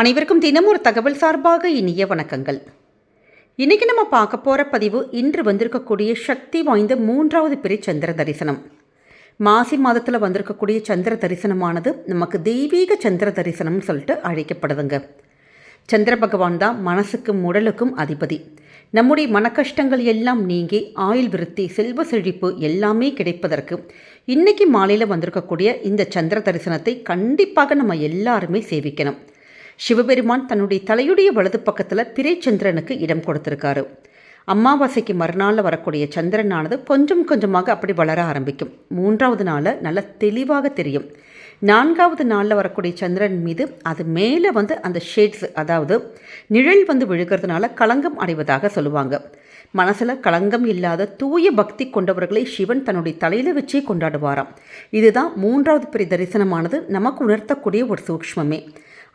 அனைவருக்கும் தினம் ஒரு தகவல் சார்பாக இனிய வணக்கங்கள். இன்றைக்கி நம்ம பார்க்க போகிற பதிவு இன்று வந்திருக்கக்கூடிய சக்தி வாய்ந்த 3வது பிறை சந்திர தரிசனம். மாசி மாதத்தில் வந்திருக்கக்கூடிய சந்திர தரிசனமானது நமக்கு தெய்வீக சந்திர தரிசனம்னு சொல்லிட்டு அழைக்கப்படுதுங்க. சந்திர பகவான் தான் மனசுக்கும் உடலுக்கும் அதிபதி. நம்முடைய மனக்கஷ்டங்கள் எல்லாம் நீங்கி ஆயுள் விருத்தி, செல்வ செழிப்பு எல்லாமே கிடைப்பதற்கு இன்றைக்கி மாலையில் வந்திருக்கக்கூடிய இந்த சந்திர தரிசனத்தை கண்டிப்பாக நம்ம எல்லாருமே சேவிக்கணும். சிவபெருமான் தன்னுடைய தலையுடைய வலது பக்கத்தில் பிறை சந்திரனுக்கு இடம் கொடுத்துருக்காரு. அமாவாசைக்கு மறுநாளில் வரக்கூடிய சந்திரனானது கொஞ்சம் கொஞ்சமாக அப்படி வளர ஆரம்பிக்கும். 3வது நாளில் நல்ல தெளிவாக தெரியும். 4வது நாளில் வரக்கூடிய சந்திரன் மீது அது மேலே அந்த ஷேட்ஸ், அதாவது நிழல் விழுகிறதுனால களங்கம் அடைவதாக சொல்லுவாங்க. மனசில் களங்கம் இல்லாத தூய பக்தி கொண்டவர்களை சிவன் தன்னுடைய தலையில் வச்சே கொண்டாடுவாராம். இதுதான் 3வது பிறை தரிசனமானது நமக்கு உணர்த்தக்கூடிய ஒரு சூக்ஷ்மமே.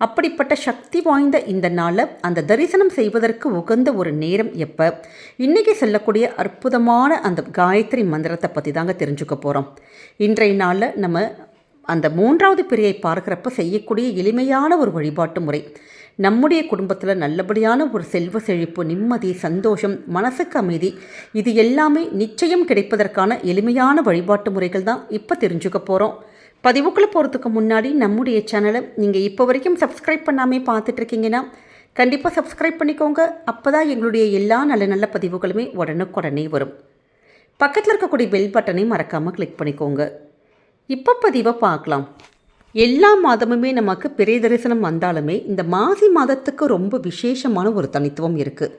அப்படிப்பட்ட சக்தி வாய்ந்த இந்த நாளில் அந்த தரிசனம் செய்வதற்கு உகந்த ஒரு நேரம் எப்போ? இன்றைக்கி சொல்லக்கூடிய அற்புதமான அந்த காயத்ரி மந்திரத்தை பற்றி தாங்க தெரிஞ்சுக்க போகிறோம். இன்றைய நாளில் நம்ம அந்த 3வது பிறையை பார்க்குறப்ப செய்யக்கூடிய எளிமையான ஒரு வழிபாட்டு முறை நம்முடைய குடும்பத்தில் நல்லபடியான ஒரு செல்வ செழிப்பு, நிம்மதி, சந்தோஷம், மனசுக்கு அமைதி, இது எல்லாமே நிச்சயம் கிடைப்பதற்கான எளிமையான வழிபாட்டு முறைகள் தான் இப்போ தெரிஞ்சுக்க போகிறோம். பதிவுக்குள்ளே போகிறதுக்கு முன்னாடி நம்முடைய சேனலை நீங்கள் இப்போ வரைக்கும் சப்ஸ்கிரைப் பண்ணாமல் பார்த்துட்ருக்கீங்கன்னா கண்டிப்பாக சப்ஸ்கிரைப் பண்ணிக்கோங்க. அப்போ தான் எங்களுடைய எல்லா நல்ல நல்ல பதிவுகளுமே உடனுக்குடனே வரும். பக்கத்தில் இருக்கக்கூடிய பெல் பட்டனை மறக்காமல் கிளிக் பண்ணிக்கோங்க. இப்போ பதிவை பார்க்கலாம். எல்லா மாதமுமே நமக்கு பிறை தரிசனம் வந்தாலுமே இந்த மாசி மாதத்துக்கு ரொம்ப விசேஷமான ஒரு தனித்துவம் இருக்குது.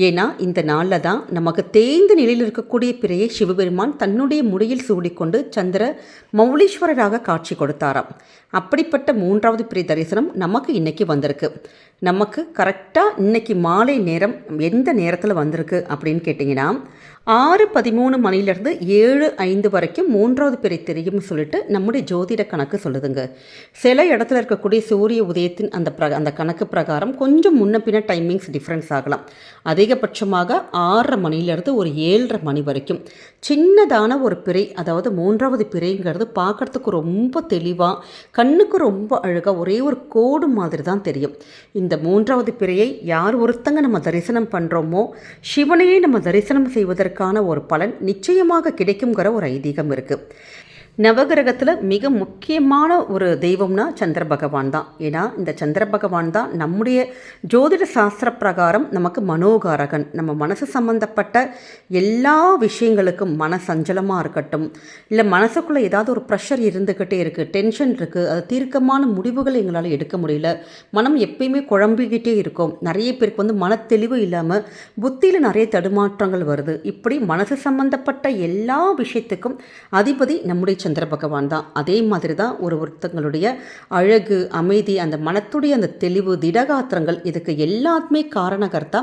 ஏன்னா இந்த நாளில் தான் நமக்கு தேய்ந்த நிலையில் இருக்கக்கூடிய பிறையை சிவபெருமான் தன்னுடைய முடியில் சூடிக்கொண்டு சந்திர மௌலீஸ்வரராக காட்சி கொடுத்தாராம். அப்படிப்பட்ட 3வது பிறை தரிசனம் நமக்கு இன்றைக்கி வந்திருக்கு. நமக்கு கரெக்டாக இன்றைக்கி மாலை நேரம் எந்த நேரத்தில் வந்திருக்கு அப்படின்னு கேட்டிங்கன்னா 6:13 மணிலேருந்து 7:05 வரைக்கும் 3வது பிறை தெரியும்னு சொல்லிட்டு நம்முடைய ஜோதிட கணக்கு சொல்லுதுங்க. சில இடத்துல இருக்கக்கூடிய சூரிய உதயத்தின் அந்த கணக்கு பிரகாரம் கொஞ்சம் முன்ன பின்ன டைமிங்ஸ் டிஃப்ரென்ஸ் ஆகலாம். அதிகபட்சமாக 6:30 மணிலேருந்து ஒரு 7:30 மணி வரைக்கும் சின்னதான ஒரு பிறை, அதாவது 3வது பிறைங்கிறது பார்க்குறதுக்கு ரொம்ப தெளிவாக, கண்ணுக்கு ரொம்ப அழகாக ஒரே ஒரு கோடு மாதிரி தான் தெரியும். இந்த 3வது பிறையை யார் ஒருத்தங்க நம்ம தரிசனம் பண்ணுறோமோ சிவனையே நம்ம தரிசனம் செய்வதற்கான ஒரு பலன் நிச்சயமாக கிடைக்குங்கிற ஒரு ஐதீகம் இருக்குது. நவகிரகத்தில் மிக முக்கியமான ஒரு தெய்வம்னா சந்திர பகவான் தான். ஏன்னா இந்த சந்திர பகவான் தான் நம்முடைய ஜோதிட சாஸ்திர பிரகாரம் நமக்கு மனோகாரகன். நம்ம மனசு சம்பந்தப்பட்ட எல்லா விஷயங்களுக்கும், மன சஞ்சலமாக இருக்கட்டும், இல்லை மனசுக்குள்ளே ஏதாவது ஒரு ப்ரெஷர் இருந்துக்கிட்டே இருக்குது, டென்ஷன் இருக்குது, அது தீர்க்கமான முடிவுகள் எங்களால் எடுக்க முடியல, மனம் எப்பயுமே குழம்பிக்கிட்டே இருக்கும், நிறைய பேருக்கு மனத்தெளிவு இல்லாமல் புத்தியில் நிறைய தடுமாற்றங்கள் வருது. இப்படி மனசு சம்பந்தப்பட்ட எல்லா விஷயத்துக்கும் அதிபதி நம்முடைய சந்திர பகவான் தான். அதே மாதிரி தான் ஒருத்தங்களுடைய அழகு, அமைதி, அந்த மனத்துடைய அந்த தெளிவு, திடகாத்திரங்கள், இதுக்கு எல்லாத்துமே காரணகர்த்தா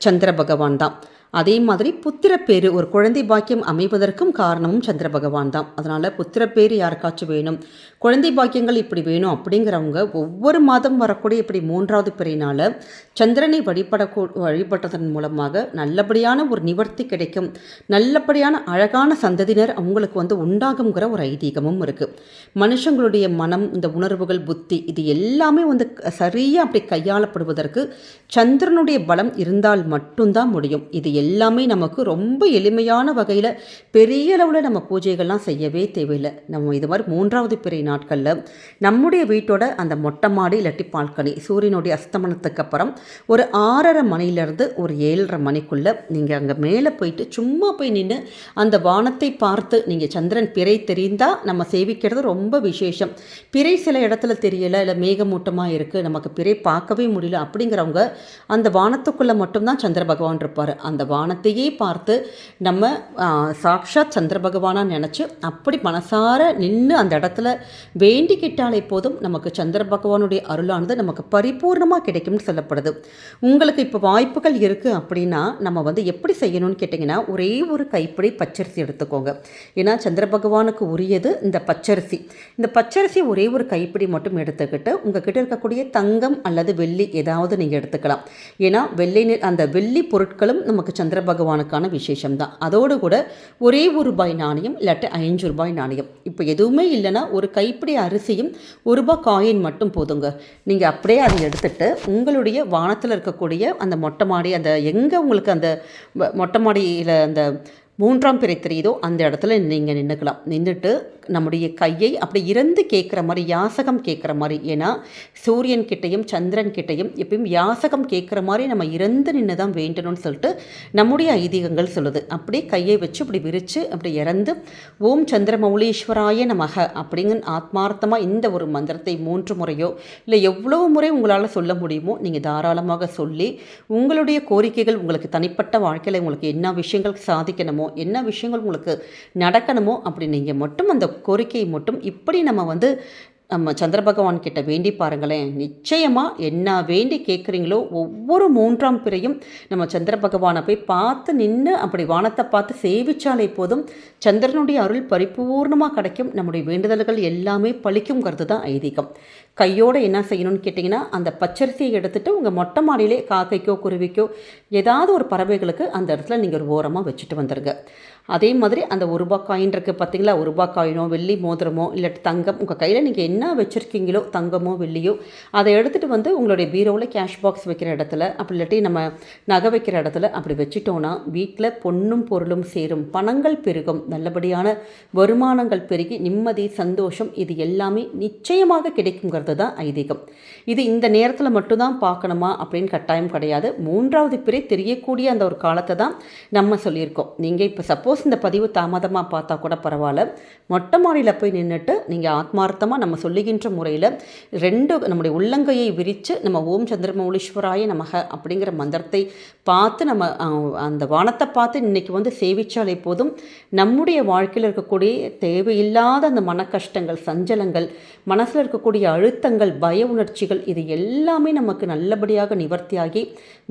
சந்திர பகவான் தான். அதே மாதிரி புத்திரப்பேறு, ஒரு குழந்தை பாக்கியம் அமைவதற்கும் காரணமும் சந்திர பகவான் தான். அதனால் புத்திரப்பேறு யாருக்காச்சும் வேணும், குழந்தை பாக்கியங்கள் இப்படி வேணும் அப்படிங்கிறவங்க ஒவ்வொரு மாதம் வரக்கூடிய இப்படி 3வது பிறையினால் சந்திரனை வழிபட்டதன் மூலமாக நல்லபடியான ஒரு நிவர்த்தி கிடைக்கும், நல்லபடியான அழகான சந்ததியினர் அவங்களுக்கு உண்டாகுங்கிற ஒரு ஐதீகமும் இருக்குது. மனுஷங்களுடைய மனம், இந்த உணர்வுகள், புத்தி, இது எல்லாமே சரியாக அப்படி கையாளப்படுவதற்கு சந்திரனுடைய பலம் இருந்தால் மட்டும்தான் முடியும். இது எல்லாமே நமக்கு ரொம்ப எளிமையான வகையில் பெரிய அளவில் நம்ம பூஜைகள்லாம் செய்யவே தேவையில்லை. நம்ம இது மாதிரி 3வது பிறை நாட்களில் நம்முடைய வீட்டோட அந்த மொட்டை மாடி இல்லாட்டி பால்கனி சூரியனுடைய அஸ்தமனத்துக்கு அப்புறம் ஒரு 6:30 மணிலேருந்து ஒரு 7:30 மணிக்குள்ளே நீங்கள் அங்கே மேலே போயிட்டு சும்மா போய் நின்று அந்த வானத்தை பார்த்து, நீங்கள் சந்திரன் பிறை தெரிந்தால் நம்ம சேவிக்கிறது ரொம்ப விசேஷம். பிறை சில இடத்துல தெரியலை, இல்லை மேகமூட்டமாக இருக்குது, நமக்கு பிறை பார்க்கவே முடியல அப்படிங்கிறவங்க அந்த வானத்துக்குள்ளே மட்டும்தான் சந்திர பகவான் இருப்பார். அந்த வானத்தையே பார்த்து நம்ம சாக்ஷாத் சந்திர பகவானாக நினச்சி அப்படி மனசார நின்று அந்த இடத்துல வேண்டிக்கிட்டாலே போதும் நமக்கு சந்திர பகவானுடைய அருளானது நமக்கு பரிபூர்ணமாக கிடைக்கும்னு சொல்லப்படுது. உங்களுக்கு இப்போ வாய்ப்புகள் இருக்குது அப்படின்னா நம்ம எப்படி செய்யணும்னு கேட்டிங்கன்னா ஒரே ஒரு கைப்பிடி பச்சரிசி எடுத்துக்கோங்க. ஏன்னா சந்திர பகவானுக்கு உரியது இந்த பச்சரிசி. இந்த பச்சரிசி ஒரே ஒரு கைப்பிடி மட்டும் எடுத்துக்கிட்டு உங்ககிட்ட இருக்கக்கூடிய தங்கம் அல்லது வெள்ளி ஏதாவது நீங்கள் எடுத்துக்கலாம். ஏன்னா அந்த வெள்ளி பொருட்களும் நமக்கு சந்திர பகவானுக்கான விசேஷம்தான். அதோடு கூட ஒரே ₹1 நாணயம் இல்லாட்டி ₹5 நாணயம், இப்போ எதுவுமே இல்லைன்னா ஒரு கைப்பிடி அரிசியும் ₹1 காயின் மட்டும் போதுங்க. நீங்கள் அப்படியே அதை எடுத்துகிட்டு உங்களுடைய வானத்தில் இருக்கக்கூடிய அந்த மொட்டை மாடி, அந்த எங்கே உங்களுக்கு அந்த மொட்டை மாடியில் அந்த 3ஆம் பிறை தெரியுதோ அந்த இடத்துல நீங்கள் நின்றுக்கலாம். நின்றுட்டு நம்முடைய கையை அப்படி இறந்து கேட்குற மாதிரி, யாசகம் கேட்குற மாதிரி, ஏன்னா சூரியன் கிட்டையும் சந்திரன் கிட்டையும் எப்பயும் யாசகம் கேட்குற மாதிரி நம்ம இறந்து நின்று தான் வேண்டணும்னு சொல்லிட்டு நம்முடைய ஐதீகங்கள் சொல்லுது. அப்படியே கையை வச்சு அப்படி விரித்து அப்படி இறந்து ஓம் சந்திரமௌலீஸ்வராய நமக அப்படிங்கிற ஆத்மார்த்தமாக இந்த ஒரு மந்திரத்தை 3 முறையோ இல்லை எவ்வளோ முறை உங்களால் சொல்ல முடியுமோ நீங்கள் தாராளமாக சொல்லி உங்களுடைய கோரிக்கைகள், உங்களுக்கு தனிப்பட்ட வாழ்க்கையில் உங்களுக்கு என்ன விஷயங்கள் சாதிக்கணுமோ, என்ன விஷயங்கள் உங்களுக்கு நடக்கணுமோ அப்படி நீங்கள் மட்டும் அந்த கோரிக்கையை மட்டும் இப்படி நம்ம சந்திர பகவான் கிட்ட வேண்டி பாருங்களேன். நிச்சயமாக என்ன வேண்டி கேட்குறீங்களோ ஒவ்வொரு 3ஆம் பிறையும் நம்ம சந்திர பகவானை போய் பார்த்து நின்று அப்படி வானத்தை பார்த்து சேவிச்சாலே போதும் சந்திரனுடைய அருள் பரிபூர்ணமாக கிடைக்கும். நம்முடைய வேண்டுதல்கள் எல்லாமே பழிக்குங்கிறது தான் ஐதீகம். கையோடு என்ன செய்யணும்னு கேட்டிங்கன்னா, அந்த பச்சரிசியை எடுத்துகிட்டு உங்கள் மொட்டை மாடியிலே காக்கைக்கோ குருவிக்கோ ஏதாவது ஒரு பறவைகளுக்கு அந்த இடத்துல நீங்கள் ஒரு ஓரமாக வச்சுட்டு வந்துடுங்க. அதே மாதிரி அந்த ₹1 காயின் இருக்குது பார்த்தீங்களா, ₹1 காயினோ வெள்ளி மோதிரமோ இல்லாட்டி தங்கம், உங்கள் கையில் நீங்கள் என்ன வச்சுருக்கீங்களோ தங்கமோ வெள்ளியோ அதை எடுத்துகிட்டு உங்களுடைய பீரோவில் கேஷ் பாக்ஸ் வைக்கிற இடத்துல, அப்படி இல்லாட்டி நம்ம நகை வைக்கிற இடத்துல அப்படி வச்சுட்டோன்னா வீட்டில் பொன்னும் பொருளும் சேரும், பணங்கள் பெருகும், நல்லபடியான வருமானங்கள் பெருகி நிம்மதி சந்தோஷம் இது எல்லாமே நிச்சயமாக கிடைக்குங்கிறது தான் ஐதீகம். இது இந்த நேரத்தில் மட்டும்தான் பார்க்கணுமா அப்படின்னு கட்டாயம் கிடையாது. 3ஆவது பிறை தெரியக்கூடிய அந்த ஒரு காலத்தை தான் நம்ம சொல்லியிருக்கோம். நீங்கள் இப்போ சப்போஸ் இந்த பதிவு தாமதமாக பார்த்தா கூட பரவாயில்ல, மொட்டை மாடியில் போய் நின்றுட்டு நீங்கள் ஆத்மார்த்தமாக நம்ம சொல்லுகின்ற முறையில் 2 நம்முடைய உள்ளங்கையை விரித்து நம்ம ஓம் சந்திரமௌலீஸ்வராய நமக அப்படிங்கிற மந்திரத்தை பார்த்து நம்ம அந்த வானத்தை பார்த்து இன்றைக்கி சேவிச்சாலே போதும் நம்முடைய வாழ்க்கையில் இருக்கக்கூடிய தேவையில்லாத அந்த மன கஷ்டங்கள், சஞ்சலங்கள், மனசில் இருக்கக்கூடிய அழுத்தங்கள், பய உணர்ச்சிகள் இது எல்லாமே நமக்கு நல்லபடியாக நிவர்த்தியாகி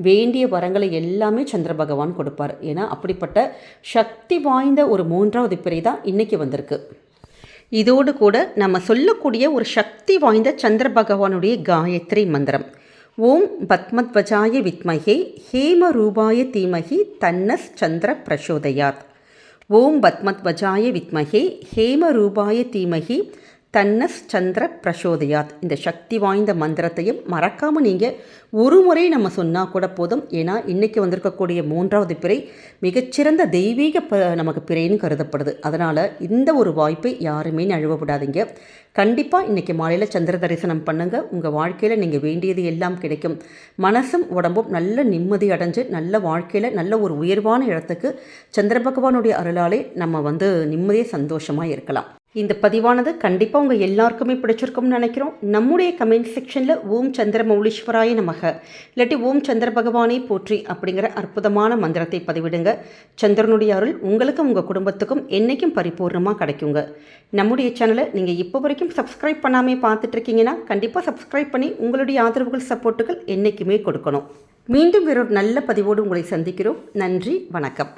வேண்டிய வரங்களை எல்லாமே சந்திர பகவான் கொடுப்பார். ஏன்னா அப்படிப்பட்ட சக்தி வாய்ந்த ஒரு 3ஆவது பிறை தான் இன்றைக்கி வந்திருக்கு. இதோடு கூட நம்ம சொல்லக்கூடிய ஒரு சக்தி வாய்ந்த சந்திர பகவானுடைய காயத்ரி மந்திரம், ஓம் பத்மத்வஜாய வித்மஹே ஹேம ரூபாய தீமஹி தன்னஸ் சந்திர பிரசோதயாத். ஓம் பத்மத்வஜாய வித்மஹே ஹேம ரூபாய தீமஹி தன்னஸ் சந்திர பிரசோதயாத். இந்த சக்தி வாய்ந்த மந்திரத்தையும் மறக்காமல் நீங்கள் ஒரு முறை நம்ம சொன்னால் கூட போதும். ஏன்னா இன்றைக்கி வந்திருக்கக்கூடிய 3ஆவது பிறை மிகச்சிறந்த தெய்வீக நமக்கு பிறைன்னு கருதப்படுது. அதனால் இந்த ஒரு வாய்ப்பை யாருமே நழுவ விடாதீங்க. கண்டிப்பாக இன்றைக்கி மாலையில் சந்திர தரிசனம் பண்ணுங்கள். உங்கள் வாழ்க்கையில் நீங்கள் வேண்டியது எல்லாம் கிடைக்கும். மனசும் உடம்பும் நல்ல நிம்மதி அடைஞ்சு நல்ல வாழ்க்கையில் நல்ல ஒரு உயர்வான இடத்துக்கு சந்திர பகவானுடைய அருளாலே நம்ம நிம்மதியாக சந்தோஷமாக இருக்கலாம். இந்த பதிவானது கண்டிப்பாக உங்கள் எல்லாருக்குமே பிடிச்சிருக்கும்னு நினைக்கிறோம். நம்முடைய கமெண்ட் செக்ஷனில் ஓம் சந்திரமௌலீஸ்வராய நமக இல்லாட்டி ஓம் சந்திர பகவானே போற்றி அப்படிங்கிற அற்புதமான மந்திரத்தை பதிவிடுங்க. சந்திரனுடைய அருள் உங்களுக்கும் உங்கள் குடும்பத்துக்கும் என்றைக்கும் பரிபூர்ணமாக கிடைக்குங்க. நம்முடைய சேனலை நீங்கள் இப்போ வரைக்கும் சப்ஸ்கிரைப் பண்ணாமே பார்த்துட்ருக்கீங்கன்னா கண்டிப்பாக சப்ஸ்கிரைப் பண்ணி உங்களுடைய ஆதரவுகள் சப்போர்ட்டுகள் என்றைக்குமே கொடுக்கணும். மீண்டும் வேறொரு நல்ல பதிவோடு உங்களை சந்திக்கிறோம். நன்றி, வணக்கம்.